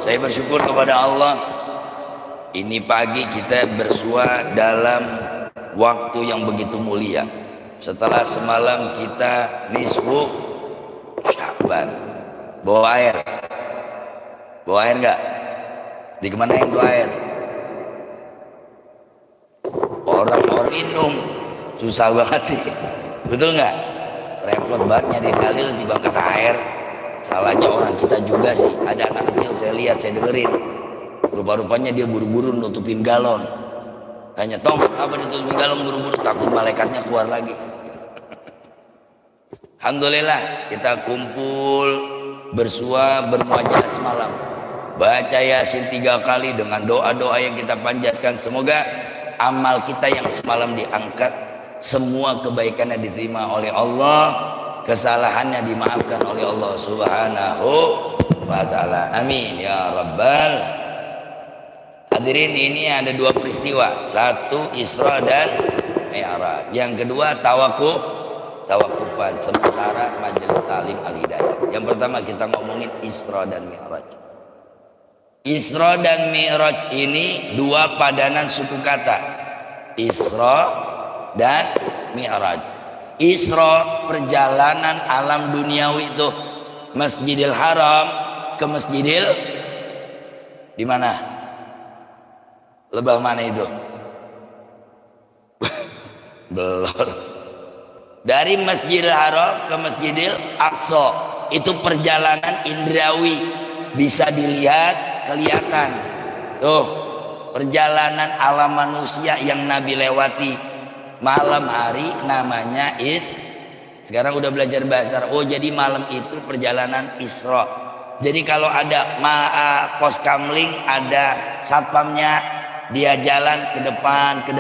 Saya bersyukur kepada Allah. Ini pagi kita bersua dalam waktu yang begitu mulia. Setelah semalam kita nisfu Sya'ban. Bawa air. Bawa air enggak? Di kemana yang bawa air? Orang-orang minum. Susah banget sih. Betul enggak? Repot banget nyari dalil tiba kata air. Salahnya orang kita juga sih. Ada anak kecil saya lihat, saya dengerin. Rupa-rupanya dia buru-buru nutupin galon. Tanya, Tom, apa ditutupin galon buru-buru? Takut malaikatnya keluar lagi. Alhamdulillah kita kumpul bersua bermuajah semalam. Baca Yasin 3 kali dengan doa-doa yang kita panjatkan. Semoga amal kita yang semalam diangkat, semua kebaikannya diterima oleh Allah, kesalahannya dimaafkan oleh Allah Subhanahu wa ta'ala. Amin ya rabbal. Hadirin, ini ada 2 peristiwa. Satu Isra dan Mi'raj. Yang kedua tawakufan sementara Majelis Ta'lim Al-Hidayah. Yang pertama kita ngomongin Isra dan Mi'raj. Isra dan Mi'raj ini 2 padanan suku kata. Isra dan Mi'raj. Isra perjalanan alam duniawi itu, Masjidil Haram ke Masjidil di mana? Lebah mana itu? Belum. Dari Masjidil Haram ke Masjidil Aqsa itu perjalanan indrawi, bisa dilihat, kelihatan. Tuh, perjalanan alam manusia yang Nabi lewati malam hari namanya sekarang udah belajar bahasa Arab. Oh, jadi malam itu perjalanan Isra. Jadi kalau ada pos kamling, ada satpamnya, dia jalan ke depan, ke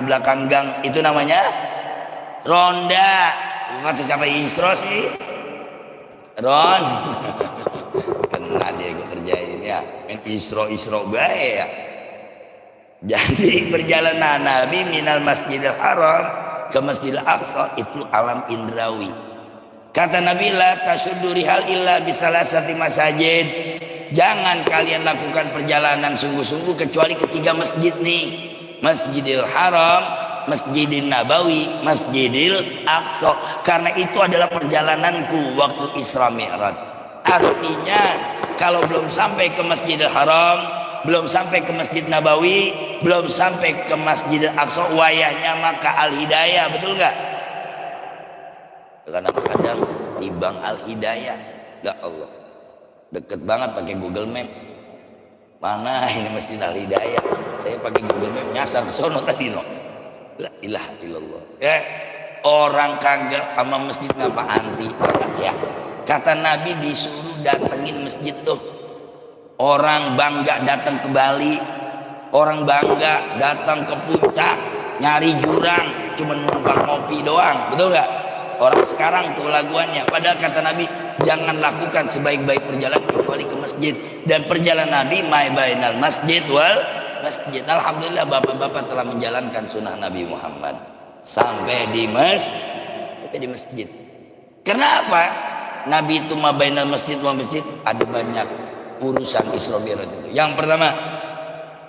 belakang gang, itu namanya ronda. Kata siapa Isra sih? Kena dia gue kerjain ya. Isra bae ya. Jadi perjalanan Nabi minal Masjidil Haram ke Masjidil Aqsa itu alam indrawi. Kata Nabi, la tasuddu rihal illa bisalasati masajid. Jangan kalian lakukan perjalanan sungguh-sungguh kecuali ketiga masjid nih. Masjidil Haram, Masjidil Nabawi, Masjidil Aqsa. Karena itu adalah perjalananku waktu Isra Mi'raj. Artinya kalau belum sampai ke Masjidil Haram, belum sampai ke Masjid Nabawi, belum sampai ke Masjidil Aqsa, wayahnya maka Al-Hidayah. Betul nggak? Kadang-kadang tibang Al-Hidayah, ya Allah, deket banget pakai Google Map. Mana ini Masjid Al-Hidayah? Saya pakai Google Map nyasar ke sono tadi no. La ilaha illallah. Ya, orang kagak sama masjid ngapa anti ya. Kata Nabi disuruh datengin masjid tuh. Orang bangga datang ke Bali, orang bangga datang ke puncak, nyari jurang, cuman numpang ngopi doang, betul nggak? Orang sekarang tuh laguannya. Padahal kata Nabi, jangan lakukan sebaik-baik perjalanan kecuali ke masjid. Dan perjalanan Nabi mai bainal masjid wal masjid. Alhamdulillah bapak-bapak telah menjalankan sunnah Nabi Muhammad sampai di masjid. Kenapa? Nabi itu ma bainal masjid wal masjid, ada banyak urusan Isra Mi'raj itu. Yang pertama,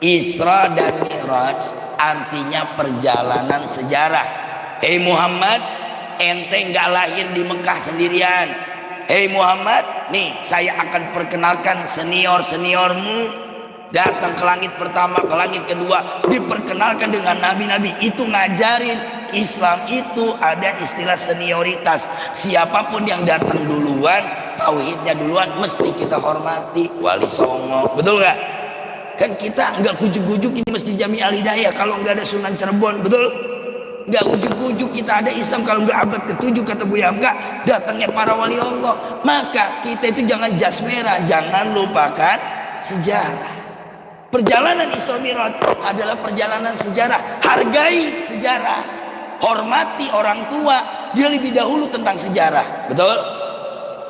Isra dan Mi'raj artinya perjalanan sejarah. Hei Muhammad, ente nggak lahir di Mekah sendirian. Hei Muhammad, nih saya akan perkenalkan seniormu datang ke langit pertama, ke langit kedua, diperkenalkan dengan nabi-nabi. Itu ngajarin Islam itu ada istilah senioritas. Siapapun yang datang duluan, tauhidnya duluan, mesti kita hormati. Wali Songo, betul nggak? Kan kita nggak ujuk-ujuk ini Masjid Jami Al-Hidayah kalau nggak ada Sunan Cirebon, betul? Nggak ujuk-ujuk kita ada Islam kalau nggak abad ke-7 kata Buya Hamka datangnya para wali Allah. Maka kita itu jangan jas merah, jangan lupakan sejarah. Perjalanan Isra Mi'raj adalah perjalanan sejarah. Hargai sejarah, hormati orang tua, dia lebih dahulu tentang sejarah, betul?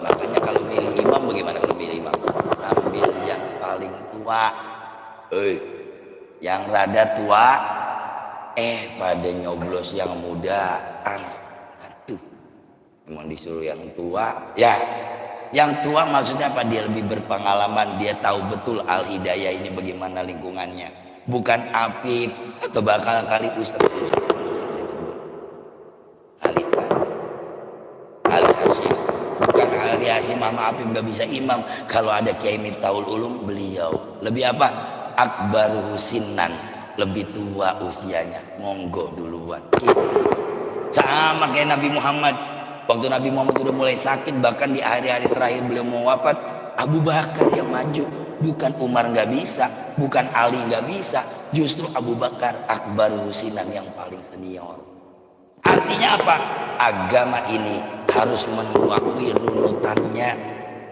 Makanya kalau milih imam, bagaimana kalau milih imam? Ambil yang paling tua. Yang rada tua pada nyoblos yang muda. Aduh, emang disuruh yang tua ya. Yang tua maksudnya apa? Dia lebih berpengalaman, dia tahu betul Al-Hidayah ini bagaimana lingkungannya. Bukan Apip atau bakal kali Ustaz Ali Hashim. Bukan Ali Hashim sama Apip nggak bisa imam. Kalau ada Kiai Miftahul Ulum, beliau lebih apa? Akbaruhu sinnan, lebih tua usianya, monggo duluan gitu. Sama kayak Nabi Muhammad. Waktu Nabi Muhammad udah mulai sakit, bahkan di hari-hari terakhir beliau mau wafat, Abu Bakar yang maju. Bukan Umar nggak bisa, bukan Ali nggak bisa, justru Abu Bakar akbar husinan yang paling senior. Artinya apa? Agama ini harus mengakui runutannya.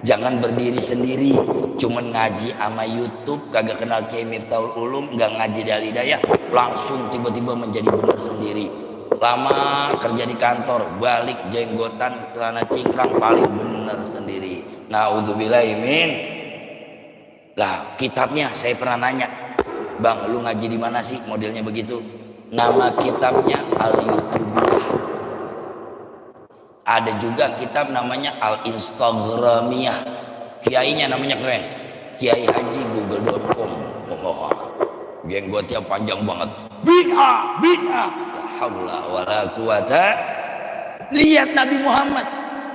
Jangan berdiri sendiri, cuman ngaji sama YouTube, kagak kenal Kiai Miftahul Ulum, nggak ngaji di Al-Hidayah, langsung tiba-tiba menjadi benar sendiri. Lama kerja di kantor, balik jenggotan, celana cingkrang, paling benar sendiri. Nauzubillahimin. Lah kitabnya saya pernah nanya, Bang, lu ngaji di mana sih modelnya begitu? Nama kitabnya Al-Yutubiyah. Ada juga kitab namanya Al-Instagramiyah. Kiainya namanya keren, Kiai Haji Google.com. Oh, jenggotnya panjang banget. Bid'ah, bid'ah. Haula wala quwata. Lihat Nabi Muhammad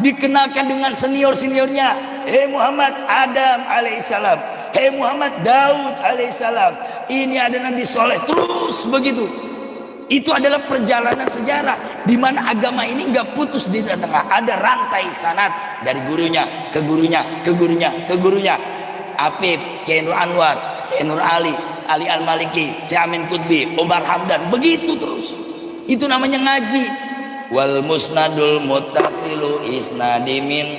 dikenalkan dengan senior-seniornya. Hei Muhammad Adam alaihissalam, hei Muhammad Daud alaihissalam. Ini ada Nabi Soleh, terus begitu. Itu adalah perjalanan sejarah di mana agama ini nggak putus di tengah. Ada rantai sanad dari gurunya ke gurunya ke gurunya ke gurunya. Apip, Kiai Nur Anwar, Kiai Nur Ali, Ali Al-Maliki, Syekh Amin Qutbi, Umar Hamdan, begitu terus. Itu namanya ngaji. Wal musnadul muttasilu isnadimin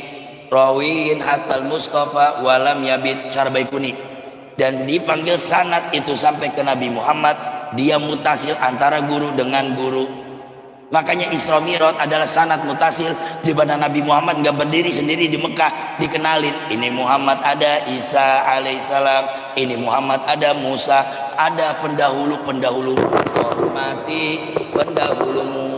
rawiin hatal Mustafa walam yabid Syarbaikuni. Dan dipanggil sanad itu sampai ke Nabi Muhammad, dia mutasil antara guru dengan guru. Makanya Isra Mi'raj adalah sanad mutasil, di mana Nabi Muhammad nggak berdiri sendiri di Mekah, dikenalin ini Muhammad ada Isa alaihissalam, ini Muhammad ada Musa, ada pendahulu-pendahulu, hormati pendahulumu.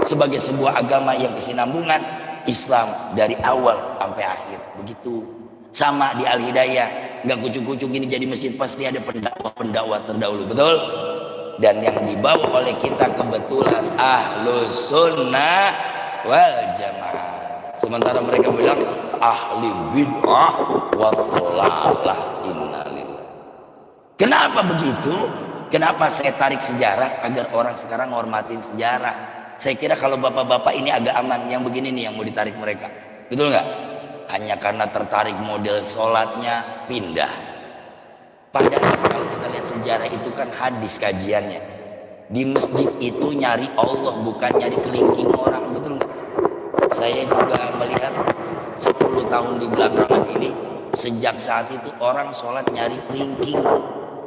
Sebagai sebuah agama yang kesinambungan, Islam dari awal sampai akhir begitu. Sama di Al-Hidayah, nggak kucuk-kucuk ini jadi masjid, pasti ada pendakwah terdahulu, betul? Dan yang dibawa oleh kita kebetulan Ahlus Sunnah wal Jamaah. Sementara mereka bilang ahli bid'ah wa dhalalah, innalillah. Kenapa begitu? Kenapa saya tarik sejarah? Agar orang sekarang hormatin sejarah. Saya kira kalau bapak-bapak ini agak aman, yang begini nih yang mau ditarik mereka, betul nggak? Hanya karena tertarik model sholatnya pindah. Padahal kalau kita lihat sejarah itu kan hadis kajiannya. Di masjid itu nyari Allah, bukan nyari kelingking orang, betul nggak? Saya juga melihat 10 tahun di belakangan ini, sejak saat itu orang sholat nyari kelingking.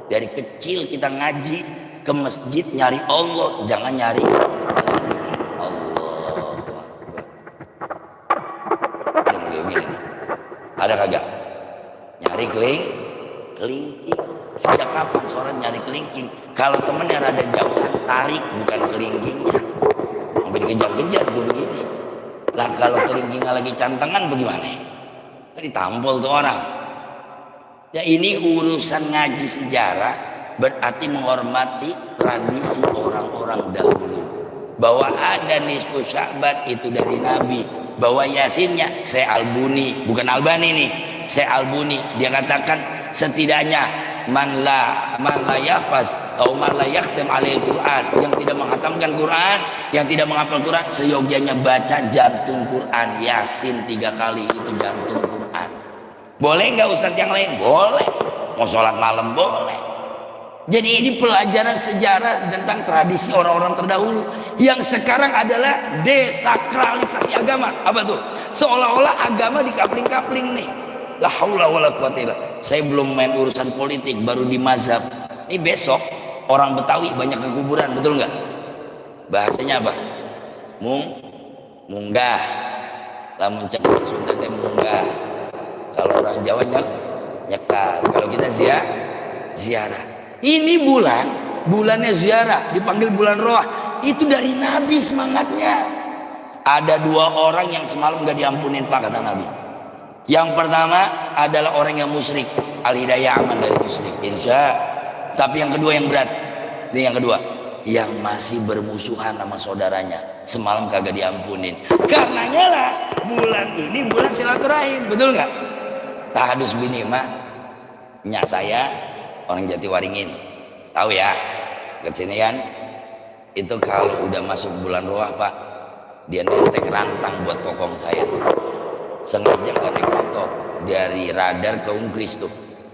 Dari kecil kita ngaji ke masjid nyari Allah, jangan nyari Allah. Ada kagak? Nyari kelingking. Sejak kapan sholat nyari kelingking? Kalau temennya rada jauhan, tarik, bukan kelingkingnya. Sampai dikejar-kejar tuh begini. Lah kalau kelingkingnya lagi cantengan bagaimana? Ditampol tuh orang. Ya ini urusan ngaji sejarah, berarti menghormati tradisi orang-orang dahulu. Bahwa ada nisfu Sya'ban itu dari Nabi. Bahwa Yasinnya Syekh Albuni, bukan Albani nih, Syekh Albuni, dia katakan setidaknya man la yafaz atau man la yakhtam alil Quran, yang tidak menghatamkan Quran, yang tidak menghafal Quran, seyogianya baca jantung Quran. Yasin 3 kali itu jantung Quran. Boleh nggak Ustadz yang lain? Boleh. Mau sholat malam boleh. Jadi ini pelajaran sejarah tentang tradisi orang-orang terdahulu. Yang sekarang adalah desakralisasi agama. Apa tuh? Seolah-olah agama dikapling-kapling nih. La haula wala quwata illa. Saya belum main urusan politik, baru di mazhab. Ini besok orang Betawi banyak ke kuburan, betul nggak? Bahasanya apa? Munggah. Lamun cek Sunda teh munggah. Kalau orang Jawa nyekar. Kalau kita ziarah. Ini bulannya ziarah, dipanggil bulan Roh. Itu dari Nabi semangatnya. Ada 2 orang yang semalam gak diampunin Pak, kata Nabi. Yang pertama adalah orang yang musyrik, al-hidayah aman dari musyrik, insya. Tapi yang kedua yang berat, ini yang kedua, yang masih bermusuhan sama saudaranya, semalam kagak diampunin. Karenanya lah bulan ini bulan silaturahim, betul nggak? Tahadus bini mah, nyak saya orang Jatiwaringin, tahu ya, ke sini kan. Itu kalau udah masuk bulan Roah Pak, dia nenteng rantang buat kokong saya tuh. Sengaja gak naik motor dari Radar ke Unkris tuh,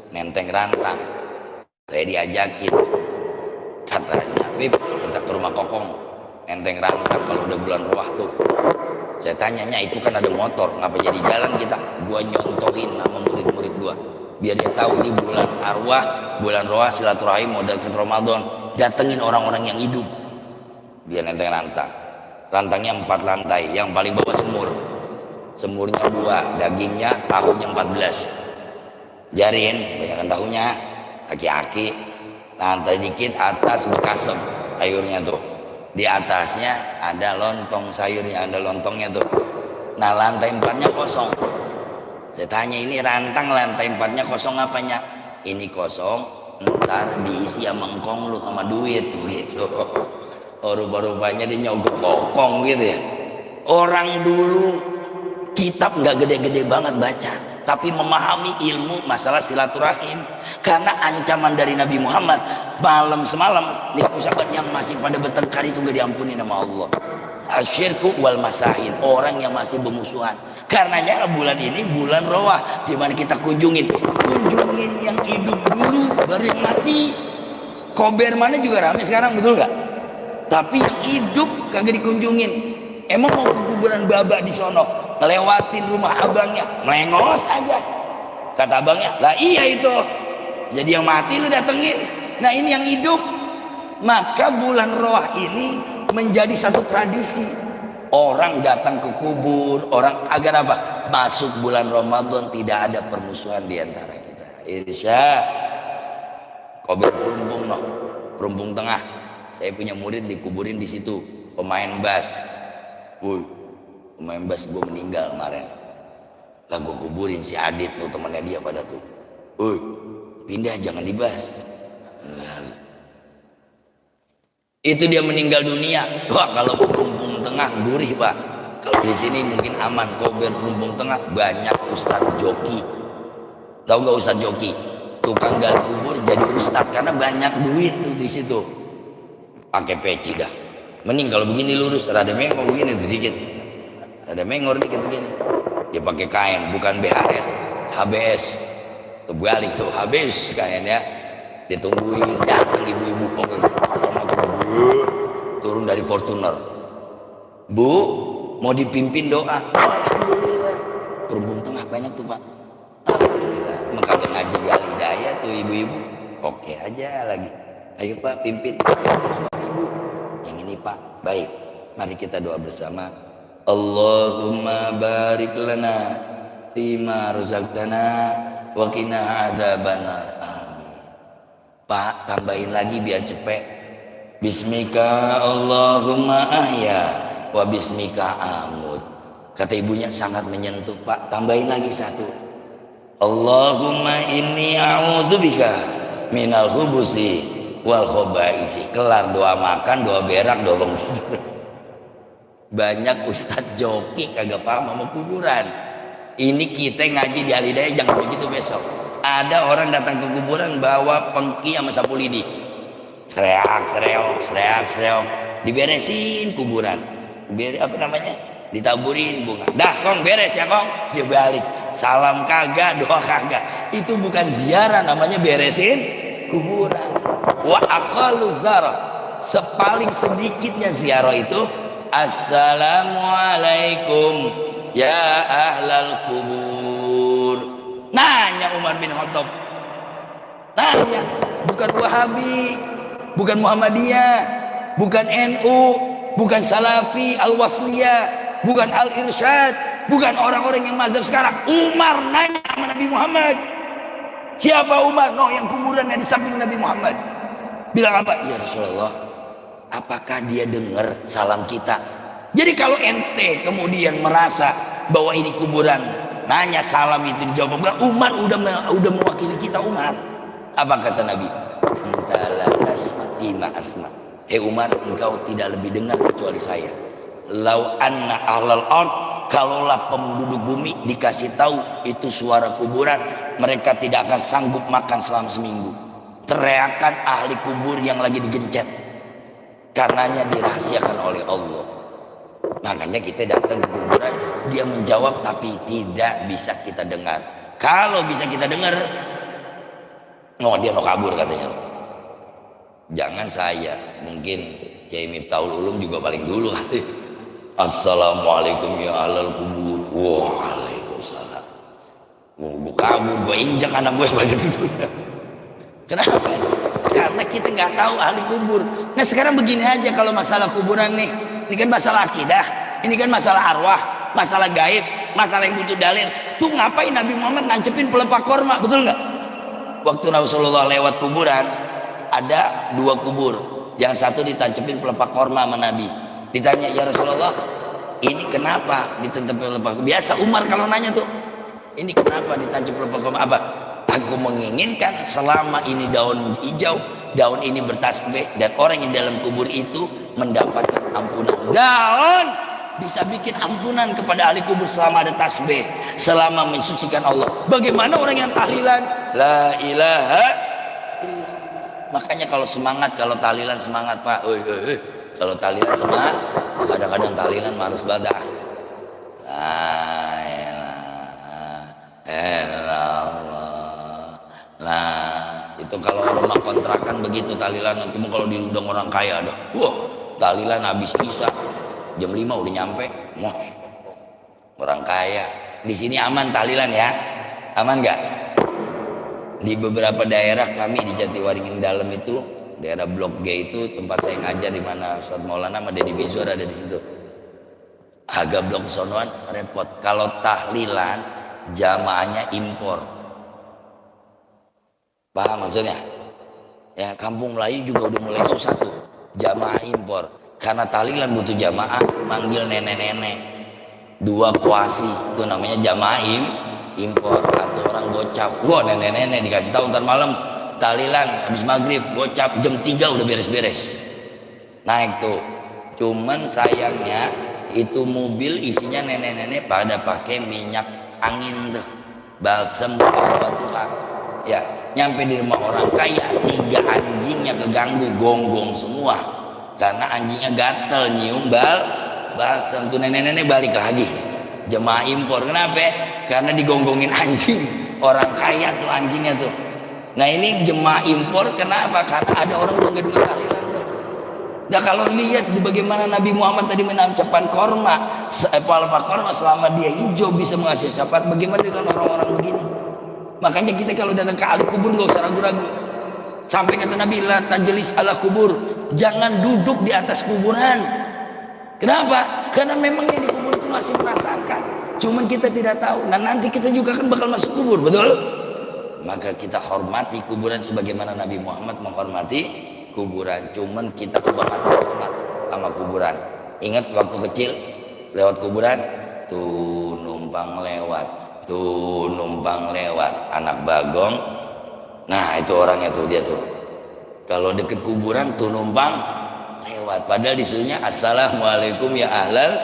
nenteng rantang. Saya diajakin, katanya Bib kita ke rumah kokong nenteng rantang kalau udah bulan Roah tuh. Saya tanyanya itu kan ada motor, ngapa jadi jalan kita? Gua nyontohin sama murid-murid gua biar dia tahu di bulan arwah, bulan Roah silaturahim modal ke Ramadan, datengin orang-orang yang hidup. Dia nenteng rantang, rantangnya 4 lantai, yang paling bawah semur, semurnya 2, dagingnya tahunya 14, jarin banyakkan tahunya, aki-aki, lantai dikit atas bekasem sayurnya tuh, di atasnya ada lontong sayurnya, ada lontongnya tuh. Nah lantai 4-nya kosong. Saya tanya ini rantang lantai 4-nya kosong apanya? Ini kosong ntar diisi sama engkong lu sama duit tuh gitu. Rupa-rupanya dia nyogok kokong gitu ya. Orang dulu kitab nggak gede-gede banget baca, tapi memahami ilmu masalah silaturahim. Karena ancaman dari Nabi Muhammad malam semalam nih sahabat yang masih pada bertengkar itu gak diampuni nama Allah. Asyirku wal masahin, orang yang masih bermusuhan. Karenanya bulan ini bulan Roah, di mana kita kunjungin yang hidup dulu baru yang mati. Kober mana juga ramai sekarang, betul nggak? Tapi yang hidup kagak dikunjungin. Emang mau ke kuburan babak di sono, ngelewatin rumah abangnya, melengos aja. Kata abangnya, lah iya itu. Jadi yang mati lu datengin. Nah ini yang hidup. Maka bulan Roah ini menjadi satu tradisi. Orang datang ke kubur, orang agar apa? Masuk bulan Ramadan tidak ada permusuhan di antara kita. Insya Kober Perumpung no, Perumpung Tengah. Saya punya murid dikuburin di situ, pemain bass. Pemain bass gue meninggal kemarin. Lah gue kuburin si Adit tuh, temannya dia pada tuh. Pindah jangan di bass. Itu dia meninggal dunia. Wah kalau Perumpung Tengah gurih Pak. Kalau di sini mungkin aman. Kober Perumpung Tengah banyak ustadz joki. Tahu nggak ustadz joki? Tukang gali kubur jadi ustadz karena banyak duit tuh di situ. Pakai peci dah. Mending kalau begini lurus, rada mengor begini tuh dikit. Rada mengor dikit begini. Dia pakai kain, bukan BHS, HBS. Tuh balik tuh habis kain ya. Ditungguin datang ibu-ibu turun dari Fortuner. Bu, mau dipimpin doa. Alhamdulillah. Perumpung Tengah banyak tuh Pak. Alhamdulillah. Makanya ngaji di Al-Hidayah tuh ibu-ibu. Oke aja lagi. Ayo Pak pimpin. Ibu. Yang ini Pak. Baik. Mari kita doa bersama. Allahumma barik lana fima razaqtana wa qina adzabannar. Amin. Pak, tambahin lagi biar cepet. Bismika Allahumma ahya wa bismika amut. Kata ibunya sangat menyentuh Pak. Tambahin lagi satu. Allahumma inni a'udzubika minal khubusi wal khobaisi. Kelar doa makan, doa berak, doa bangun tidur. Banyak ustadz joki kagak paham sama kuburan. Ini kita ngaji di Al-Hidayah jangan begitu besok. Ada orang datang ke kuburan bawa pengki sama sapu lidi. Sereak, sereok. Diberesin kuburan. Apa namanya? Ditaburin bunga. Dah kong beres ya kong. Dia balik. Salam kagak, doa kagak. Itu bukan ziarah, namanya beresin kuburan. Wa aqallu zarah, sepaling sedikitnya ziarah itu assalamualaikum ya ahlal kubur. Nanya Umar bin Khattab, nanya, bukan Wahabi, bukan Muhammadiyah, bukan NU, bukan Salafi Al-Wasliyah, bukan Al-Irsyad, bukan orang-orang yang mazhab sekarang. Umar nanya sama Nabi Muhammad. Siapa Umar? No, yang kuburannya di samping Nabi Muhammad. Bilang apa? Ya Rasulullah, apakah dia dengar salam kita? Jadi kalau ente kemudian merasa bahwa ini kuburan nanya salam itu dijawab enggak. Umar udah mewakili kita. Umar apa kata Nabi? Entala tasma ima asma. Hei Umar, engkau tidak lebih dengar kecuali saya. Lau anna ahlal ard, kalaulah penduduk bumi dikasih tahu itu suara kuburan, mereka tidak akan sanggup makan selama seminggu. Teriakan ahli kubur yang lagi digencet, karenanya dirahasiakan oleh Allah. Makanya kita datang ke kuburan, dia menjawab tapi tidak bisa kita dengar. Kalau bisa kita dengar, dia kabur katanya. Jangan saya, mungkin Kiai Miftahul Ulum juga paling dulu kali. Assalamualaikum ya ahlal kubur. Waalaikumsalam. Gue kabur, gue injak anak gue pada duduk. Kenapa? Karena kita nggak tahu ahli kubur. Nah sekarang begini aja, kalau masalah kuburan nih, ini kan masalah akidah, ini kan masalah arwah, masalah gaib, masalah yang butuh dalil. Tuh ngapain Nabi Muhammad nancepin pelepah korma, betul nggak? Waktu Rasulullah lewat kuburan, ada 2 kubur, yang satu ditancepin pelepah korma sama Nabi. Ditanya, ya Rasulullah, ini kenapa ditancap pelepah? Biasa Umar kalau nanya tuh, ini kenapa ditancap pelepah korma? Apa? Aku menginginkan selama ini daun hijau, daun ini bertasbih, dan orang yang dalam kubur itu mendapatkan ampunan. Daun bisa bikin ampunan kepada ahli kubur selama ada tasbih, selama mensucikan Allah. Bagaimana orang yang tahlilan la ilaha illallah? Makanya kalau semangat, kalau tahlilan semangat Pak. Kalau tahlilan semangat, kadang-kadang tahlilan harus badah. La ilaha illallah. Nah itu kalau rumah kontrakan begitu tahlilan. Cuma kalau diundang orang kaya ada, tahlilan habis bisa jam 5 udah nyampe. Orang kaya. Di sini aman tahlilan ya? Aman nggak? Di beberapa daerah kami di Jatiwaringin Dalam itu, daerah Blok G itu tempat saya ngajar, di mana Ustaz Maulana sama Deddy Mizwar ada di situ. Agak blok kesonoan repot. Kalau tahlilan jamaahnya impor. Paham maksudnya? Ya, kampung Melayu juga udah mulai susah tuh, jamaah impor. Karena tahlilan butuh jamaah, manggil nenek-nenek 2 kuasi, itu namanya jamaah impor. Atau orang gocap, nenek-nenek dikasih tahu ntar malam tahlilan habis maghrib, gocap jam 3 udah beres-beres. Naik tuh. Cuman sayangnya itu mobil isinya nenek-nenek pada pakai minyak angin tuh, balsem Tuhan. Ya, nyampe di rumah orang kaya, 3 anjingnya keganggu, gonggong semua. Karena anjingnya gatel nyium balsem. Tuh nenek-nenek balik lagi. Jemaah impor. Kenapa? Karena digonggongin anjing. Orang kaya tuh anjingnya tuh. Nah ini jemaah impor kenapa? Karena ada orang udah gak dengar tahlilan tuh. Nah kalau lihat bagaimana Nabi Muhammad tadi menancapkan korma, pelepah korma selama dia hijau bisa menghasilkan syafaat. Bagaimana dengan orang-orang begini? Makanya kita kalau datang ke ahli kubur nggak usah ragu-ragu. Sampai kata Nabi, la tajlis ala kubur, jangan duduk di atas kuburan. Kenapa? Karena memang yang di kubur itu masih merasakan, cuman kita tidak tahu. Nah nanti kita juga kan bakal masuk kubur, betul? Maka kita hormati kuburan sebagaimana Nabi Muhammad menghormati kuburan. Cuman kita kebangetan hormat sama kuburan. Ingat waktu kecil lewat kuburan, tuh numpang lewat. Tuh numpang lewat anak bagong. Nah itu orangnya tuh, dia tuh kalau deket kuburan tuh numpang lewat, padahal disuruhnya assalamualaikum ya ahlal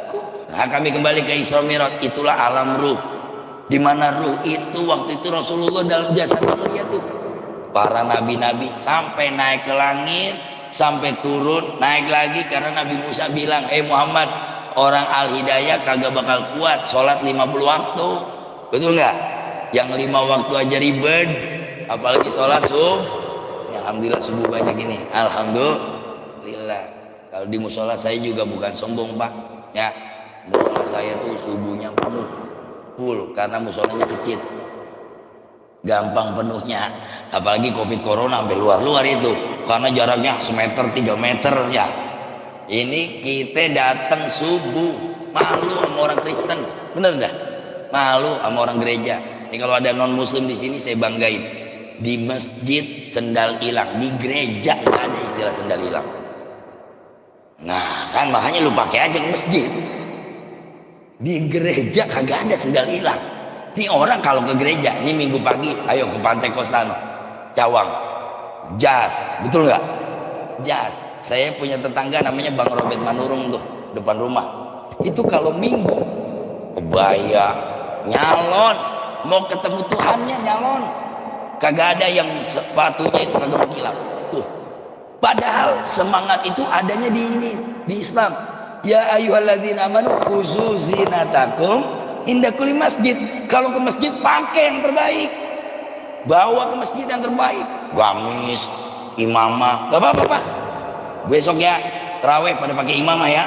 kubur. Nah kami kembali ke Isra Mi'raj, itulah alam ruh, dimana ruh itu waktu itu Rasulullah dalam jasad mulia tuh, para nabi-nabi sampai naik ke langit, sampai turun naik lagi. Karena Nabi Musa bilang, Muhammad, orang al-hidayah kagak bakal kuat sholat 50 waktu, betul nggak? Yang 5 waktu aja ribet, apalagi sholat subuh. Ya, alhamdulillah subuh banyak ini, alhamdulillah. Kalau di musola saya juga bukan sombong Pak, ya musola saya tuh subuhnya penuh full, karena musolanya kecil, gampang penuhnya. Apalagi covid corona sampai luar-luar itu, karena jaraknya semeter 3 meter ya. Ini kita datang subuh, malu sama orang Kristen, bener dah, malu sama orang gereja. Ini kalau ada non muslim di sini saya banggain. Di masjid sendal hilang, di gereja nggak ada istilah sendal hilang. Nah kan makanya lu pakai aja ke masjid. Di gereja kagak ada sendal hilang. Nih orang kalau ke gereja, nih minggu pagi, ayo ke Pantai Kostano, Cawang, jas, betul nggak? Jas. Saya punya tetangga namanya Bang Robert Manurung tuh, depan rumah. Itu kalau minggu, kebaya, nyalon, mau ketemu Tuhannya nyalon. Kagak ada yang sepatunya itu kagak mengkilap. Tuh. Padahal semangat itu adanya di ini, di Islam. Ya ayyuhalladzina amanu khuzu zinatakum inda kulli masjid. Kalau ke masjid pakai yang terbaik. Bawa ke masjid yang terbaik. Gamis, imamah, gak apa-apa, Pak. Besok ya tarawih pada pakai imamah ya.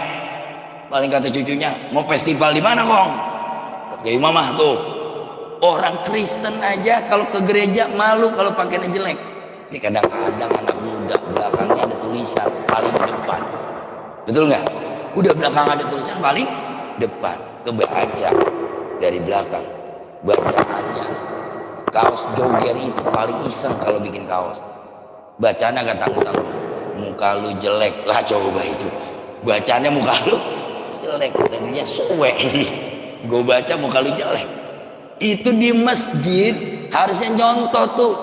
Paling kata cucunya, mau festival di mana, Kong? Pakai imamah tuh. Orang Kristen aja kalau ke gereja malu kalau pakainya jelek. Ini kadang-kadang anak muda belakangnya ada tulisan paling depan. Betul nggak? Udah belakang ada tulisan paling depan, kebaca dari belakang bacaannya. Kaos jogger itu paling iseng kalau bikin kaos. Bacaan agak tanggung-tanggung. Muka lu jelek lah, coba itu. Bacaannya muka lu jelek, tadinya suwe. Gue baca muka lu jelek. Itu di masjid harusnya nyontoh tuh.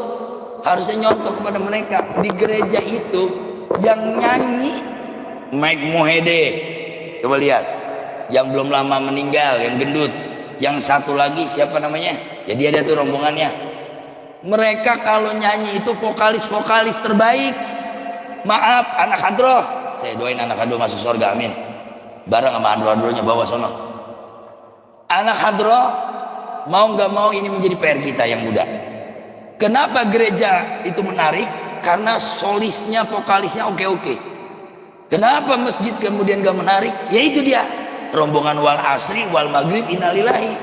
Harusnya nyontoh kepada mereka. Di gereja itu yang nyanyi Mike Mohede. Coba lihat, yang belum lama meninggal, yang gendut. Yang satu lagi siapa namanya? Jadi ada tuh rombongannya. Mereka kalau nyanyi itu vokalis-vokalis terbaik. Maaf, anak hadroh. Saya doain anak hadroh masuk surga, amin. Bareng sama hadroh-hadrohnya bawa sono. Anak hadroh, mau nggak mau ini menjadi PR kita yang muda. Kenapa gereja itu menarik? Karena solisnya, vokalisnya oke-oke. Kenapa masjid kemudian gak menarik? Ya itu dia, rombongan wal asri wal maghrib innalillahi.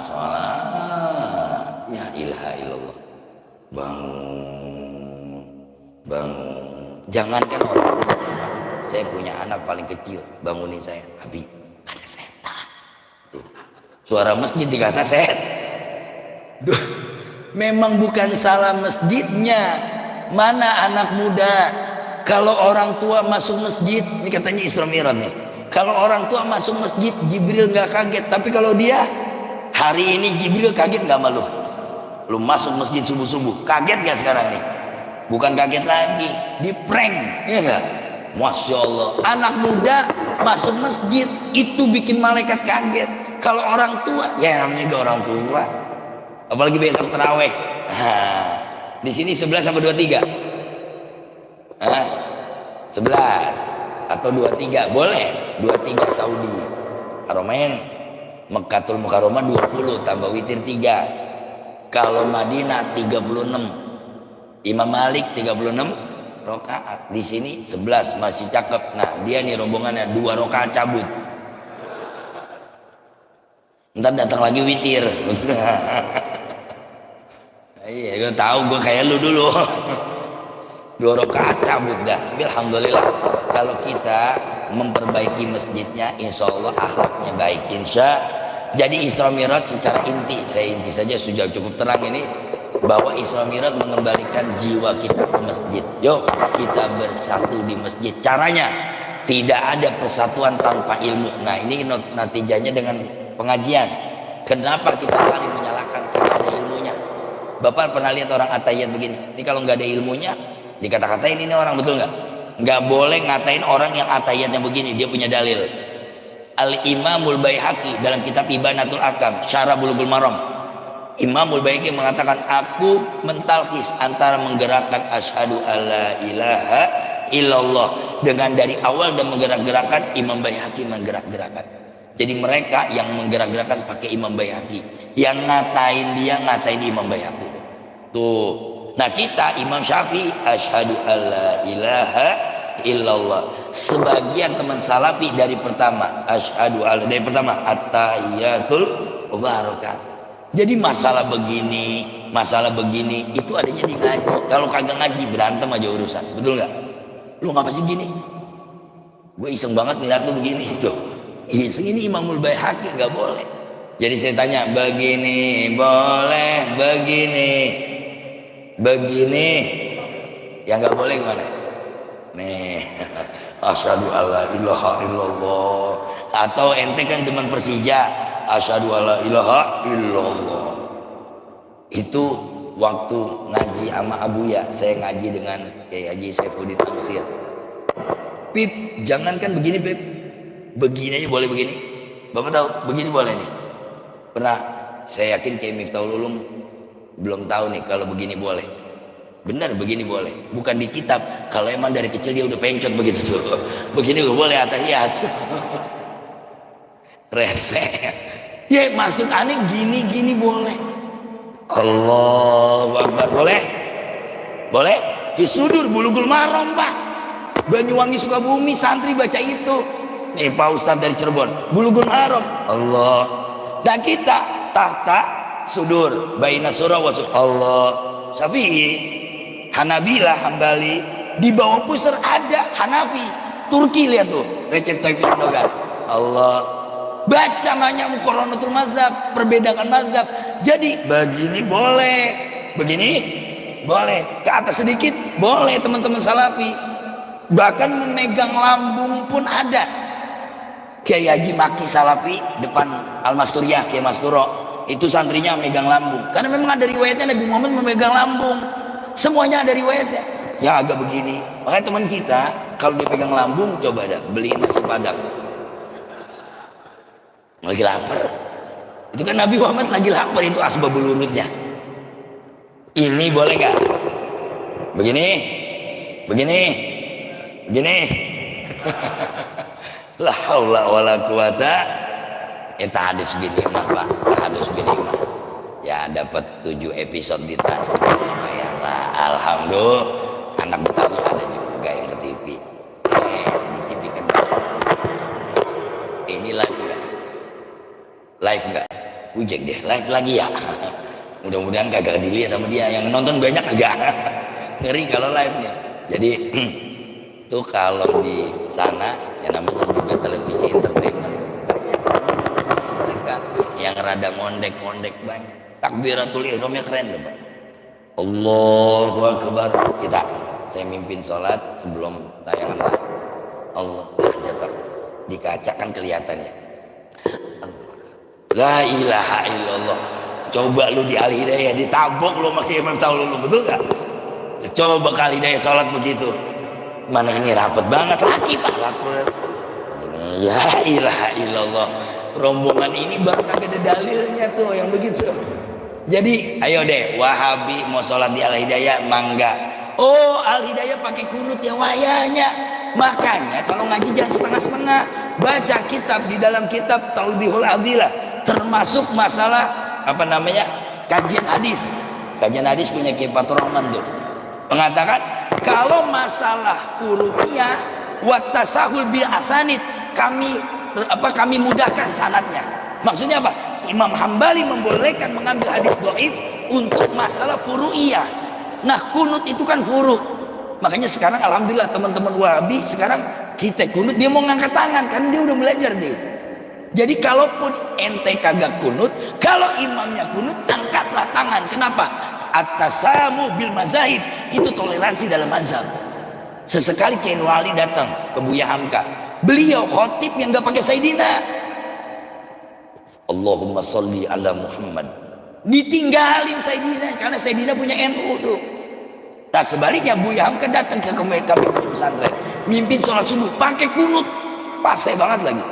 Sholat ya ilaha illallah. Bangun, bangun. Jangankan orang Kristen, saya punya anak paling kecil, bangunin saya, Abi, ada setan. Tuh. Suara masjid dikata setan. Duh, memang bukan salah masjidnya. Mana anak muda, kalau orang tua masuk masjid, ini katanya Isra Mi'raj nih, kalau orang tua masuk masjid Jibril nggak kaget, tapi kalau dia hari ini Jibril kaget nggak malu? Lu masuk masjid subuh-subuh, kaget nggak sekarang nih? Bukan kaget lagi, di prank, ya nggak? Masya Allah, anak muda masuk masjid itu bikin malaikat kaget. Kalau orang tua, ya namanya juga orang tua, apalagi besok taraweh. Di sini 11 sama 23? 11 atau 23? Boleh. 23 Saudi Haramain, Mekkatul Mukarramah 20 tambah witir 3. Kalau Madinah 36. Imam Malik 36 rakaat. Di sini 11 masih cakep. Nah, dia nih rombongannya 2 rakaat cabut. Ntar datang lagi witir. Iya, gue tahu, gue kayak lu dulu. 2 rakaat cabut dah. Tapi alhamdulillah kalau kita memperbaiki masjidnya, insya Allah akhlaknya baik. Jadi Isra Mi'raj secara inti, saya inti saja sudah cukup terang ini, bahwa Isra Mi'raj mengembalikan jiwa kita ke masjid. Yuk kita bersatu di masjid. Caranya tidak ada persatuan tanpa ilmu. Nah ini natijanya dengan pengajian. Kenapa kita saling menyalahkan? Karena ada ilmunya. Bapak pernah lihat orang atayat begini? Ini kalau nggak ada ilmunya, dikata-katain ini orang, betul nggak? Nggak boleh ngatain orang yang atayatnya begini, dia punya dalil. Al-Imamul Baihaqi dalam kitab Ibanatul Akam, Syarah Bulughul Maram. Imamul Baihaqi mengatakan, aku mentalkis antara menggerakkan asyhadu alla ilaha illallah dengan dari awal dan menggerak-gerakan Imam Baihaqi menggerak-gerakan. Jadi mereka yang menggerak-gerakan pakai Imam Baihaqi, yang ngatain dia ngatain Imam Baihaqi. Tuh. Nah kita Imam Syafi'i asyhadu alla ilaha illallah. Sebagian teman salafi dari pertama asyhadu alla, dari pertama at-tahiyatul barakat. Jadi masalah begini itu adanya di ngaji. Kalau kagak ngaji berantem aja urusan, betul nggak? Lu ngapa sih gini? Gue iseng banget ngeliat lu begini itu. Iseng, ini Imamul Baihaqi, nggak boleh. Jadi saya tanya, begini boleh, begini yang nggak boleh gimana? nih. Asyhadu alla ilaha illallah. Atau ente kan teman Persija, asyhadu alla ilaha illallah. Itu waktu ngaji sama Abuya, saya ngaji dengan Kiai Haji Saifuddin Amsir. Pip, jangankan begini Pip, begini aja boleh begini. Bapak tahu, begini boleh nih. Pernah, saya yakin Kiai Miftahul Ulum belum tahu nih kalau begini boleh. Benar, begini boleh. Bukan di kitab. Kalau emang dari kecil dia udah pencet begitu tuh. Begini gak boleh atahiyat. Reseh. Ya maksud aneh gini boleh. Allahu Akbar boleh? Boleh? Fisudur Bulughul Maram Pak. Banyuwangi Sukabumi santri baca itu. Nih Pak Ustadz dari Cirebon, Bulughul Maram. Allah. Nah kita tahta sudur baina surah wa Allah. Syafi'i, Hanabilah, Hambali, di bawah pusar ada Hanafi, Turki, lihat tuh Recep Tayyip Erdogan. Allah. Baca banyak muqarranatul mazhab, perbedaan mazhab. Jadi begini boleh, begini boleh, ke atas sedikit boleh teman-teman salafi. Bahkan memegang lambung pun ada. Kiai Haji Maki Salafi depan Al-Masturiyah, Kiai Masturo, itu santrinya memegang lambung. Karena memang ada riwayatnya Nabi Muhammad memegang lambung. Semuanya ada riwayatnya. Yang agak begini. Makanya teman kita kalau dia pegang lambung, coba dah beliin nasi padang. Lagi lapar. Itu kan Nabi Muhammad lagi lapar, itu asbabul urutnya. Ini boleh nggak? Begini, begini, begini. La haula wala quwata. Kita hadis gini mah Pak, hadis gini mah. Ya dapat 7 episode di Trans TV, lumayan lah. Alhamdulillah. Anak Betawi ada juga yang ke TV. Di TV kan. Ini live enggak? Live enggak? Ujek deh, live lagi ya. Mudah-mudahan kagak dilihat sama dia. Yang nonton banyak agak ngeri kalau live-nya. Jadi itu kalau di sana yang namanya juga televisi entertainment, mereka yang rada mondek-mondek banyak. Takbiratul ihramnya keren loh Pak. Allahu Akbar. Saya mimpin sholat sebelum tayangan live. Allah ada Pak, di kaca kan kelihatannya. La ilaha illallah. Coba lu di Al Hidayah ditabok lu pakai Imam Taulul, betul gak? Coba ke Al Hidayah sholat begitu. Mana ini rapet banget lagi Pak, rapet. Ini ya ilaha illallah. Rombongan ini bahkan ada dalilnya tuh yang begitu. Jadi ayo deh Wahabi mau sholat di Al Hidayah mangga. Oh Al Hidayah pakai kunut ya wayanya. Makanya kalau ngaji jangan setengah-setengah. Baca kitab, di dalam kitab Taubihul Adilah termasuk masalah apa namanya kajian hadis. Kajian hadis punya Kiai Fatur Rahman tuh mengatakan kalau masalah furu'iyah wa tasahul bil asanid kami mudahkan sanadnya. Maksudnya apa? Imam Hambali membolehkan mengambil hadis dhaif untuk masalah furu'iyah. Nah kunut itu kan furu'. Makanya sekarang alhamdulillah teman-teman Wahabi sekarang kita kunut dia mau ngangkat tangan kan dia udah belajar nih. Jadi kalaupun ente kagak kunut, kalau imamnya kunut angkatlah tangan. Kenapa? At-tasamu bil mazahib, itu toleransi dalam mazhab. Sesekali Kiai Wali datang ke Buya Hamka, beliau khotib yang gak pakai Sayyidina. Allahumma sholli ala Muhammad. Ditinggalin Sayyidina karena Sayyidina punya NU tuh. Tak sebaliknya Buya Hamka datang ke kami pesantren, mimpin sholat subuh pakai kunut, pasai banget lagi.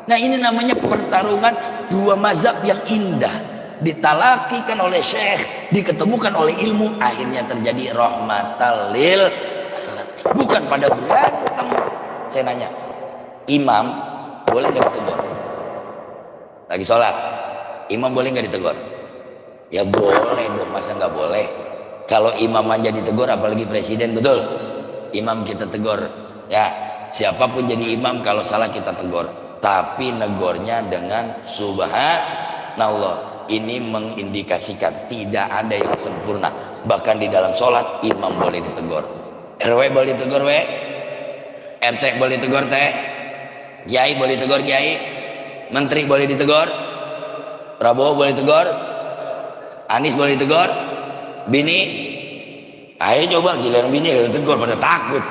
Nah ini namanya pertarungan dua mazhab yang indah, ditalakikan oleh syekh, diketemukan oleh ilmu, akhirnya terjadi rahmatal lil alamin. Bukan pada berantem. Saya nanya, imam boleh nggak ditegur? Lagi sholat, imam boleh nggak ditegur? Ya boleh dong, masa nggak boleh? Kalau imam aja ditegur, apalagi presiden, betul? Imam kita tegur, ya siapapun jadi imam kalau salah kita tegur. Tapi negornya dengan subhanallah. Ini mengindikasikan tidak ada yang sempurna. Bahkan di dalam sholat imam boleh ditegur, RW boleh ditegur, RT boleh ditegur, Kiai boleh ditegur, Kiai, Menteri boleh ditegur, Prabowo boleh ditegur, Anies boleh ditegur, bini. Ayo coba giliran bini ditegur pada takut.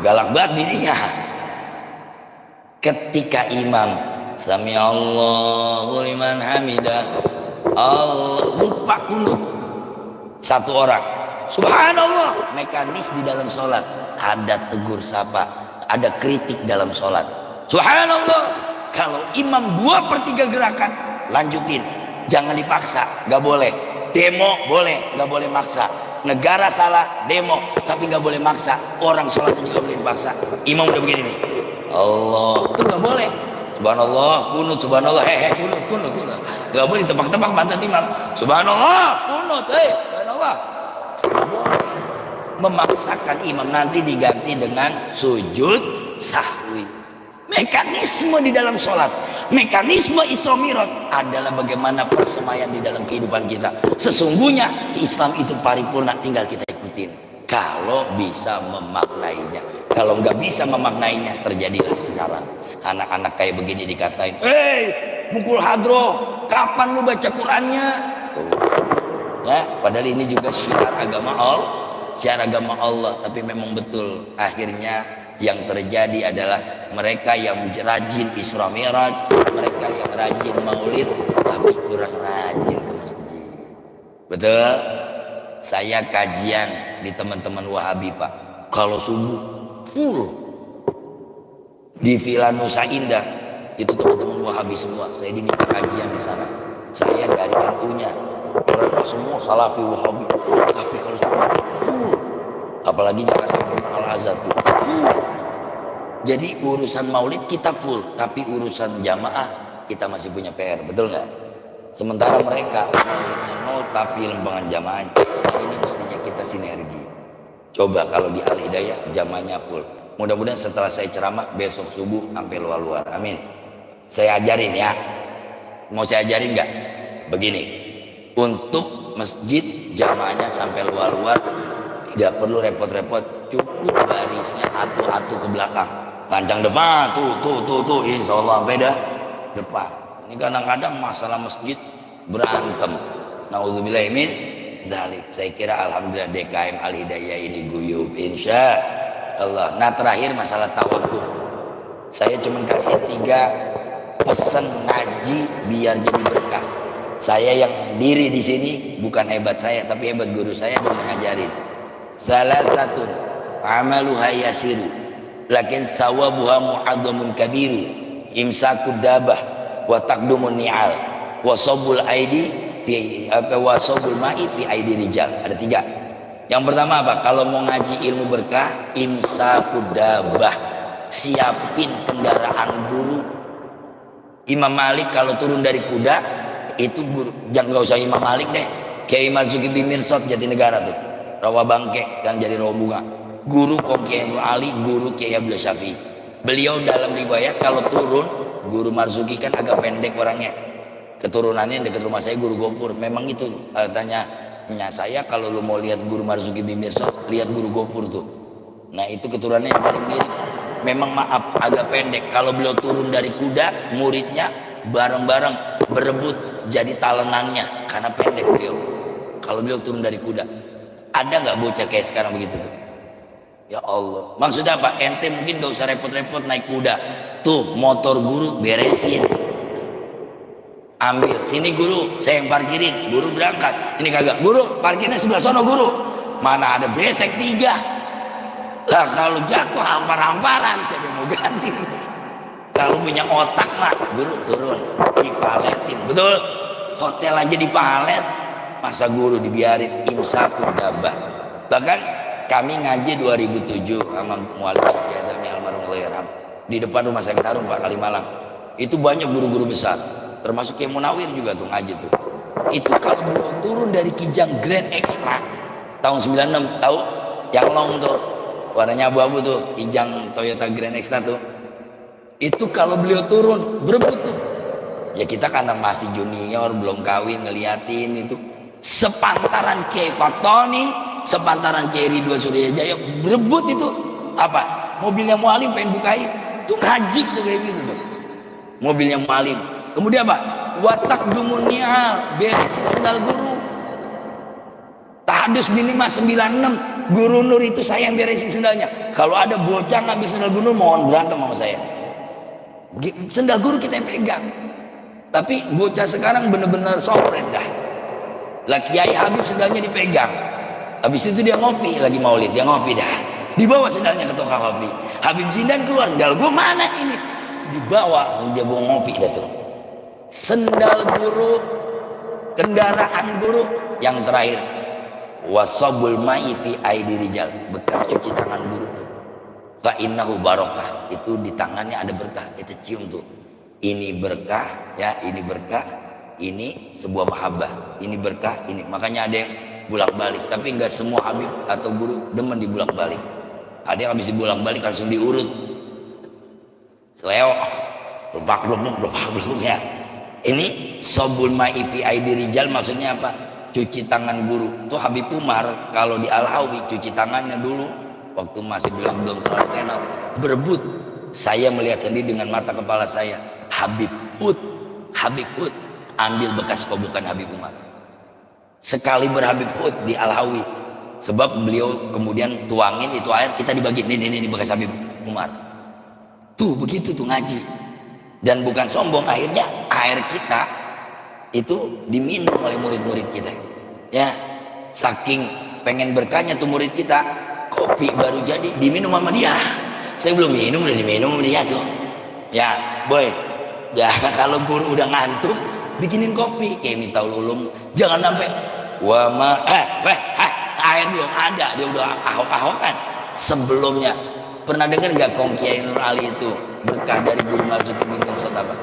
galak banget bininya. Ketika imam sami Allahu liman hamidah, Allah lupa kunut, satu orang subhanallah, mekanis di dalam sholat ada tegur sapa, ada kritik dalam sholat. Subhanallah, kalau imam 2/3 gerakan lanjutin, jangan dipaksa, nggak boleh. Demo boleh, nggak boleh maksa. Negara salah, demo, tapi nggak boleh maksa. Orang sholatnya juga boleh dipaksa. Imam udah begini nih, Allah, itu nggak boleh. Subhanallah, kunut, subhanallah, kunut. Nggak boleh tebak-tebak pantat imam. Subhanallah, kunut, subhanallah. Nggak boleh memaksakan imam, nanti diganti dengan sujud sahwi. Mekanisme di dalam sholat, mekanisme Isra Mi'raj adalah bagaimana persemaian di dalam kehidupan kita. Sesungguhnya Islam itu paripurna, tinggal kita ikutin kalau bisa memaknainya. Kalau nggak bisa memaknainya, terjadilah sekarang anak-anak kayak begini dikatain, mukul hadroh, kapan lu baca Qurannya? Ya, padahal ini juga syiar agama Allah, tapi memang betul akhirnya yang terjadi adalah mereka yang rajin Isra Mi'raj, mereka yang rajin maulid, tapi kurang rajin ke masjid. Betul? Saya kajian di teman-teman Wahabi, Pak. Kalau subuh full di Villa Nusa Indah, itu teman-teman Wahabi semua. Saya diminta kajian di sana. Saya dari NU-nya. Mereka semua Salafi Wahabi. Tapi kalau subuh full, apalagi Jakarta Al-Azhar tuh full. Jadi urusan maulid kita full, tapi urusan jamaah kita masih punya PR, betul nggak? Sementara mereka maulidnya nol, tapi lembangan jamaahnya. Nah, ini mestinya kita sinergi. Coba kalau di Al Hidayah jamaahnya full. Mudah-mudahan setelah saya ceramah besok subuh sampai luar-luar. Amin. Saya ajarin ya. Mau saya ajarin nggak? Begini. Untuk masjid jamaahnya sampai luar-luar, tidak perlu repot-repot, cukup barisnya atu-atu ke belakang. Lancang depan, tuh, insya Allah sampai dah depan. Ini kadang-kadang masalah masjid berantem. Nauzubillah min dzalik. Saya kira alhamdulillah DKM Al Hidayah ini guyub, insya Allah. Nah, terakhir masalah tawakuf. Saya cuma kasih 3 pesan ngaji biar jadi berkah. Saya yang diri di sini bukan hebat saya, tapi hebat guru saya dan ngajarin. Salah satu amaluha yasiru, lakin sawabuha mu'adzamun kabiru, imsakud dabah wa taqdumun ni'al wa sabul aidi fi wa sabul ma'i fi aidi rijal. Ada 3. Yang pertama apa? Kalau mau ngaji ilmu berkah, imsakud dabah, siapin kendaraan guru. Imam Malik kalau turun dari kuda itu guru, jangan, nggak usah Imam Malik deh, Kiai Marzuki Bimirsot Jatinegara tuh, Rawa Bangke sekarang jadi Rawa Bunga. Guru Kiai Nur Ali, guru Kiai Abdul Syafi'i. Beliau dalam riwayat kalau turun, guru Marzuki kan agak pendek orangnya, keturunannya dekat rumah saya guru Gopur. Memang itu tanya saya, kalau lu mau lihat guru Marzuki Bimirsot, lihat guru Gopur tuh. Nah itu keturunannya yang paling mirip. Memang maaf agak pendek. Kalau beliau turun dari kuda, muridnya bareng-bareng berebut jadi talenannya karena pendek beliau. Kalau beliau turun dari kuda, ada nggak bocah kayak sekarang begitu tuh? Ya Allah, maksudnya apa? Ente mungkin nggak usah repot-repot naik kuda. Tuh motor guru beresin, ambil sini guru, saya yang parkirin, guru berangkat. Ini kagak, guru parkirnya sebelah sono guru. Mana ada besek 3. Lah kalau jatuh hampar-hamparan, siapa yang mau ganti? Kalau punya otak mah guru turun dipaletin, betul? Hotel aja dipalet, masa guru dibiarin? Imsakun dabah. Bahkan kami ngaji 2007 sama Mualim Syekh Azami almarhum Allahyarham di depan rumah sakit Harum Pak Kalimalang. Itu banyak guru-guru besar, termasuk Kiai Munawir juga tuh ngaji tuh. Itu kalau beliau turun dari Kijang Grand Extra tahun 96, tahu? Yang long tuh, warnanya abu-abu tuh, Kijang Toyota Grand Extra tuh. Itu kalau beliau turun berebut tuh. Ya kita karena masih junior, belum kawin, ngeliatin itu. Sepantaran Kiai Faktoni, sepantaran Kiai Ridwan Suryajaya berebut itu. Apa? Mobilnya Mualim pengen bukain. Itu ngajik tuh kayak gitu tuh. Mobilnya Mualim. Kemudian apa? Watak dumun ni'al, beresin sendal guru. Adus minimal 96. Guru Nur itu saya yang beresin sendalnya. Kalau ada bocah ngambil sendal Guru Nur, mohon berantem sama saya. Sendal guru kita yang pegang. Tapi bocah sekarang bener-bener sopret dah. Lah Kiai Habib sendalnya dipegang. Habis itu dia ngopi, lagi maulid, dia ngopi dah. Dibawa sendalnya ke tukang kopi. Habib Jindan keluar, sendal gue mana ini? Dibawa, dia bawa ngopi dah tuh. Sendal guru, kendaraan guru. Yang terakhir, wasabul ma'i fi aidi rijal, bekas cuci tangan guru. Fa innahu barokah, itu di tangannya ada berkah, kita cium tuh. Ini berkah, ya, ini berkah, ini sebuah mahabbah, ini berkah, ini. Makanya ada yang bulak-balik, tapi enggak semua Habib atau guru demen dibulak-balik. Ada yang habis dibulak-balik langsung diurut. Seleo, blubak-blubuk ya. Ini sabul ma'i fi aidi rijal maksudnya apa? Cuci tangan guru. Tuh Habib Umar kalau di Al-Hawi cuci tangannya dulu waktu masih belum terlalu kenal, berebut. Saya melihat sendiri dengan mata kepala saya. Habib Ut ambil bekas kobukan Habib Umar. Sekali berhabib Ut di Al-Hawi. Sebab beliau kemudian tuangin itu air, kita dibagi. Ini bekas Habib Umar. Tuh begitu tuh ngaji. Dan bukan sombong, akhirnya air kita itu diminum oleh murid-murid kita. Ya, saking pengen berkahnya tuh murid kita, kopi baru jadi diminum sama dia. Saya belum minum, udah diminum sama dia tuh. Ya, boy. Ya, kalau guru udah ngantuk, bikinin kopi. Kayak minta ulum, jangan sampai air belum ada, dia udah ahok-ahokan. Sebelumnya pernah dengar nggak Kong Kiai Nur Ali itu berkah dari guru Marzuki bin Mirsad apa?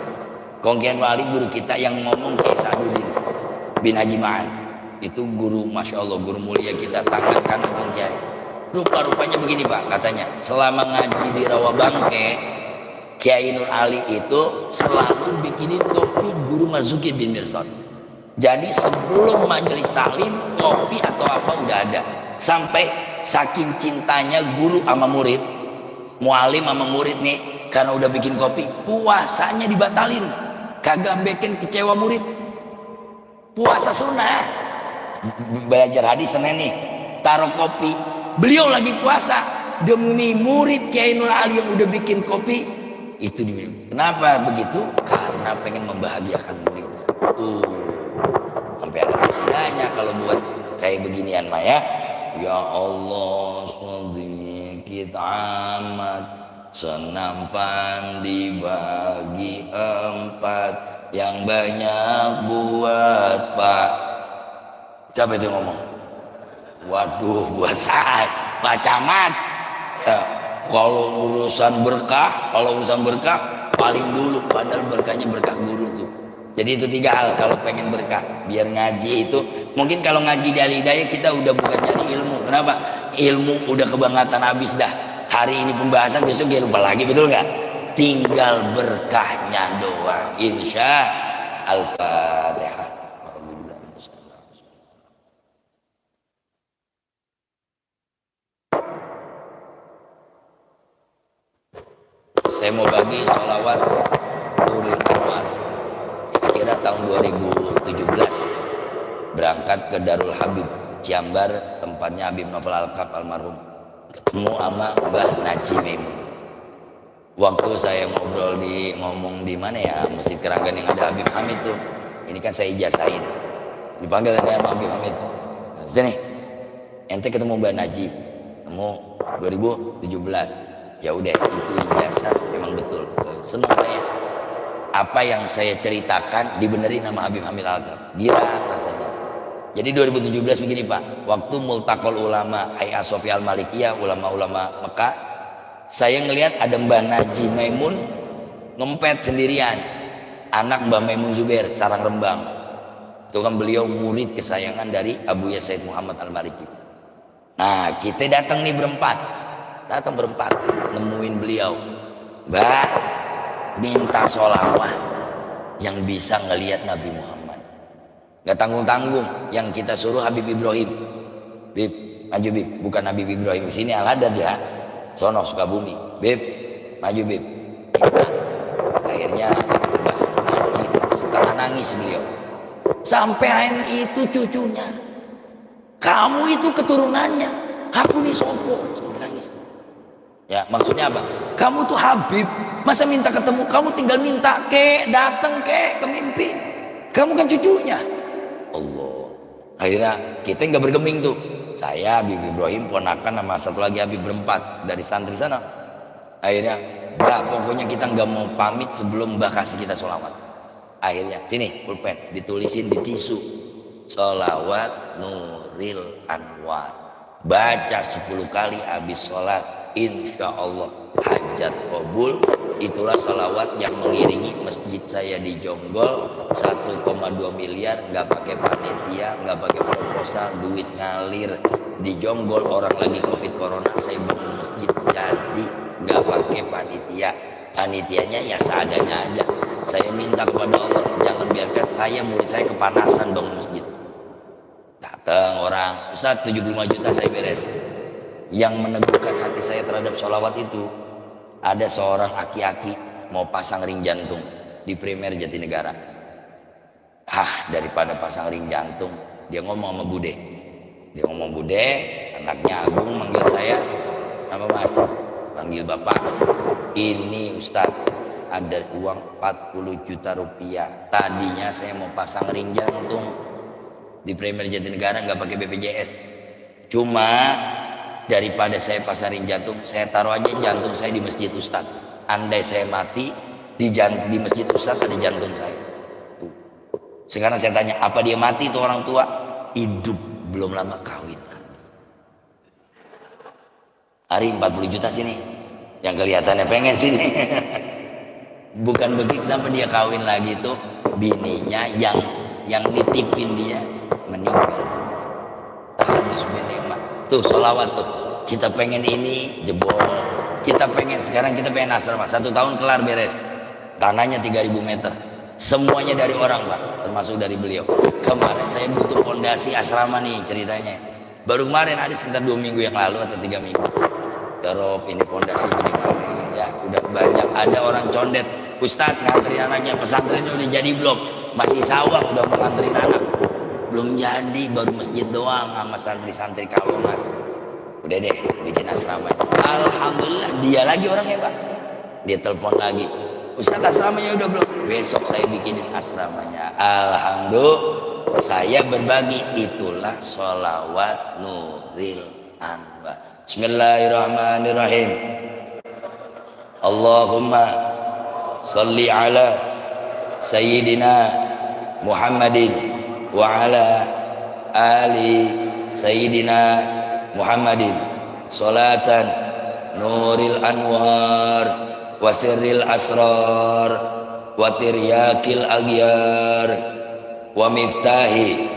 Kong Kiai Nur Ali guru kita yang ngomong Kiai Sa'duddin bin Haji Ma'an itu guru, masya Allah, guru mulia kita, tangan kanan Kong Kiai. Rupa-rupanya begini Pak, katanya selama ngaji di Rawabangke, Kiai Nur Ali itu selalu bikinin kopi guru Marzuki bin Mirsad. Jadi sebelum majelis taklim, kopi atau apa udah ada. Sampai saking cintanya guru sama murid, mualim sama murid nih, karena udah bikin kopi, puasanya dibatalin. Kagak bikin kecewa murid. Puasa sunnah. Belajar hadis Senin nih, taruh kopi. Beliau lagi puasa, demi murid Kiai Nur Ali yang udah bikin kopi, itu diminum. Kenapa begitu? Karena pengen membahagiakan muridnya. Tuh, sampai ada istilahnya kalau buat kayak beginian mah ya. Ya Allah, sedikit amat, senampan dibagi 4, yang banyak buat Pak. Siapa itu ngomong? Waduh, buat saya, Pak Camat. Ya, kalau urusan berkah paling dulu, padahal berkahnya berkah guru tuh. Jadi itu 3 hal kalau pengen berkah. Biar ngaji itu, mungkin kalau ngaji di Al-Hidayah kita udah bukan nyari ilmu. Kenapa? Ilmu udah kebangatan habis dah. Hari ini pembahasan, besok dia lupa lagi, betul nggak? Tinggal berkahnya doang. Insya Al-Fatihah. Saya mau bagi sholawat Nurul Anwar. Kira tahun 2017 berangkat ke Darul Habib Ciambar, tempatnya Habib Novel Alkaf almarhum, ketemu sama Mbah Naji Maimun. Waktu saya ngomong di mana ya, Masjid Keranggan yang ada Habib Hamid tuh, ini kan saya ijazahin, dipanggil saya sama Habib Hamid, sini ente ketemu Mbah Naji, ketemu 2017. Ya udah, itu ijazah, memang betul, senang saya. Apa yang saya ceritakan dibenerin sama Habib Hamid Alkaf, girang rasanya. Jadi 2017 begini Pak, waktu Multaqol Ulama Hay'ah Shofiyah Al-Malikiyah, ulama-ulama Mekah, saya ngelihat ada Mbah Naji Maimun ngempet sendirian, anak Mbah Maimun Zubair Sarang Rembang. Itu kan beliau murid kesayangan dari Abuya Said Muhammad Al-Maliki. Nah, kita datang nih berempat, nemuin beliau. Mbah, minta sholawat yang bisa ngelihat Nabi Muhammad, nggak tanggung-tanggung. Yang kita suruh Habib Ibrahim, Bib, maju Bib, bukan Habib Ibrahim sini Al-Hadad ya, sono Sukabumi. Bib, maju Bib. Akhirnya Mbah Naji setengah nangis beliau. Sampai itu cucunya Kamu itu keturunannya, aku nih sopo. Saya nangis. Ya maksudnya apa? Kamu tuh Habib, masa minta ketemu, kamu tinggal minta ke, datang ke mimpi. Kamu kan cucunya. Allah. Akhirnya kita nggak bergeming tuh. Saya, Habib Ibrahim, ponakan sama satu lagi Habib berempat dari santri sana. Akhirnya, pokoknya kita nggak mau pamit sebelum Mbah kasih kita sholawat. Akhirnya, sini pulpen, ditulisin di tisu. Sholawat Nuril Anwar. Baca 10 kali habis sholat. Insya Allah hajat kabul. Itulah sholawat yang mengiringi masjid saya di Jonggol 1,2 miliar, nggak pakai panitia, nggak pakai proposal, duit ngalir di Jonggol. Orang lagi covid corona, saya bangun masjid jadi nggak pakai panitia. Panitianya ya seadanya aja. Saya minta kepada Allah, jangan biarkan saya, murid saya kepanasan bangun masjid. Datang orang, Ustaz 75 juta saya beres. Yang meneguhkan hati saya terhadap sholawat itu, ada seorang aki-aki mau pasang ring jantung di Primer Jatinegara. Daripada pasang ring jantung, dia ngomong sama Bude. Dia ngomong, Bude, anaknya Agung manggil saya, apa Mas? Panggil Bapak. Ini Ustadz, ada uang 40 juta rupiah. Tadinya saya mau pasang ring jantung di Primer Jatinegara, nggak pakai BPJS. Cuma daripada saya pasang ring jantung, saya taruh aja jantung saya di masjid Ustadz. Andai saya mati di masjid Ustadz, ada jantung saya. Tuh. Sekarang saya tanya, apa dia mati itu orang tua? Hidup, belum lama kawin lagi. Hari 40 juta sini, yang kelihatannya pengen sini. Bukan begitu, kenapa dia kawin lagi itu? Bininya yang nitipin dia meninggal. Tahanus binikmat. Tuh sholawat tuh. Kita pengen ini jebol. Kita pengen, sekarang kita pengen asrama. 1 tahun kelar beres. Tanahnya 3.000 meter. Semuanya dari orang Pak, termasuk dari beliau. Kemarin saya butuh fondasi asrama nih ceritanya. Baru kemarin ada sekitar 2 minggu yang lalu atau 3 minggu. Ya Rob, ini fondasi begini ya, udah banyak. Ada orang condet, Ustadz nganterin anaknya, pesantrennya udah jadi belum? Masih sawah udah mau nganterin anak. Belum jadi, baru masjid doang sama santri-santri Kalongan. Udah deh, bikin asrama. Alhamdulillah, dia lagi orangnya Pak. Dia telepon lagi, Ustadz asramanya udah belum? Besok saya bikinin asramanya. Alhamdulillah, saya berbagi. Itulah sholawat Nuril Anwar. Bismillahirrahmanirrahim. Allahumma salli ala Sayyidina Muhammadin wa ala ali Sayyidina Muhammadin salatan nuril anwar wa sirril asrar wa tiryakil aghyar wa miftahi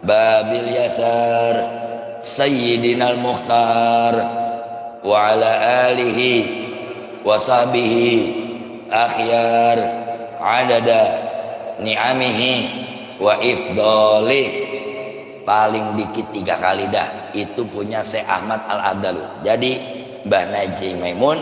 babil yasar Sayyidina al-Mukhtar wa ala alihi wa sahbihi akhyar adada ni'amihi wa ifdalih. Paling dikit 3 kali dah. Itu punya Syekh Ahmad Al-Adalu. Jadi Mbah Naji Maimun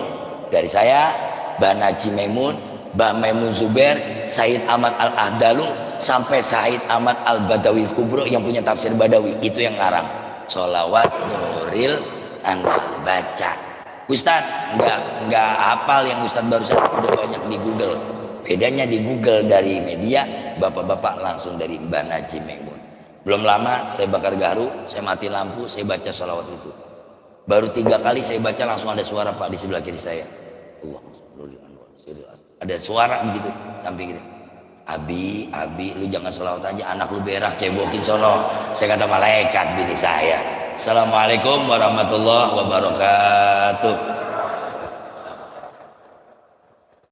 dari saya, Mbah Naji Maimun, Mbah Maimun Zubair, Said Ahmad Al-Adalu, sampai Said Ahmad Al-Badawi Kubro yang punya tafsir Badawi. Itu yang ngarang sholawat Nuril Anwar. Baca. Ustadz nggak hafal yang Ustadz barusan, udah banyak di Google. Bedanya di Google dari media, bapak-bapak langsung dari Mbah Naji Maimun. Belum lama saya bakar garu, saya mati lampu, saya baca sholawat itu. Baru 3 kali saya baca langsung ada suara Pak di sebelah kiri saya. Ada suara begitu sampai gini. Abi, lu jangan sholawat aja, anak lu berak, cebokin sono. Saya kata malaikat bini saya. Assalamualaikum warahmatullahi wabarakatuh.